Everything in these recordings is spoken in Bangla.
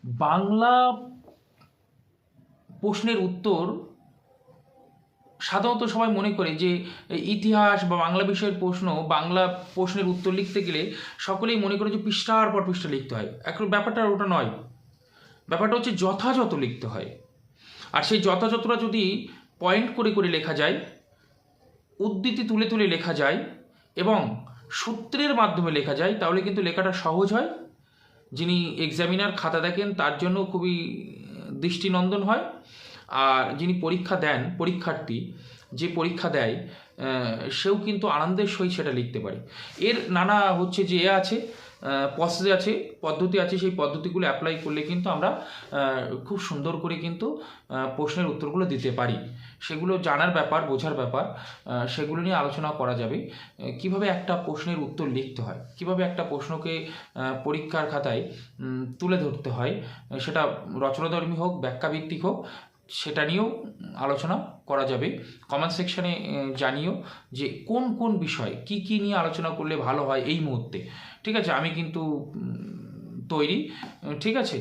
বাংলা প্রশ্নের উত্তর সাধারণত সবাই মনে করে যে ইতিহাস বা বাংলা বিষয়ের প্রশ্ন, বাংলা প্রশ্নের উত্তর লিখতে গেলে সকলেই মনে করে যে পৃষ্ঠার পর পৃষ্ঠা লিখতে হয়। এখন ব্যাপারটা ওটা নয়, ব্যাপারটা হচ্ছে যথাযথ লিখতে হয়। আর সেই যথাযথটা যদি পয়েন্ট করে করে লেখা যায়, উদ্ধৃতি তুলে তুলে লেখা যায় এবং সূত্রের মাধ্যমে লেখা যায়, তাহলে কিন্তু লেখাটা সহজ হয়। যিনি এক্সামিনার খাতা দেখেন তার জন্য খুবই দৃষ্টিনন্দন হয়। আর যিনি পরীক্ষা দেন, পরীক্ষার্থী যে পরীক্ষা দেয়, সেও কিন্তু আনন্দের সহিত সেটা লিখতে পারে। এর নানা হচ্ছে যে আছে, প্রসেস আছে, পদ্ধতি আছে। সেই পদ্ধতিগুলো অ্যাপ্লাই করলে কিন্তু আমরা খুব সুন্দর করে কিন্তু প্রশ্নের উত্তরগুলো দিতে পারি। সেগুলো জানার ব্যাপার, বোঝার ব্যাপার, সেগুলো নিয়ে আলোচনা করা যাবে। কিভাবে একটা প্রশ্নের উত্তর লিখতে হয়, কিভাবে একটা প্রশ্নকে পরীক্ষার খাতায় তুলে ধরতে হয়, সেটা রচনাধর্মী হোক, ব্যাখ্যাভিত্তিক হোক, সেটা নিয়েও আলোচনা করা যাবে। কমেন্ট সেকশানে জানিও যে কোন কোন বিষয় কি কি নিয়ে আলোচনা করলে ভালো হয় এই মুহূর্তে। ঠিক আছে, আমি কিন্তু তৈরি। ঠিক আছে,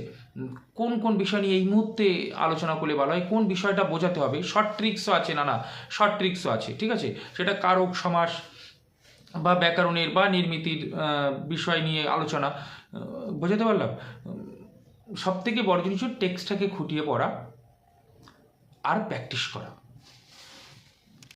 কোন কোন বিষয় নিয়ে এই মুহূর্তে আলোচনা করলে ভালো হয়, কোন বিষয়টা বোঝাতে হবে। শর্ট ট্রিক্সও আছে, নানা শর্ট ট্রিক্সও আছে। ঠিক আছে, সেটা কারক সমাস বা ব্যাকরণের বা নির্মিতির বিষয় নিয়ে আলোচনা। বোঝাতে পারলাম? সব থেকে বড় জিনিস হচ্ছে টেক্সটটাকে খুঁটিয়ে পড়া আর প্র্যাকটিস করা।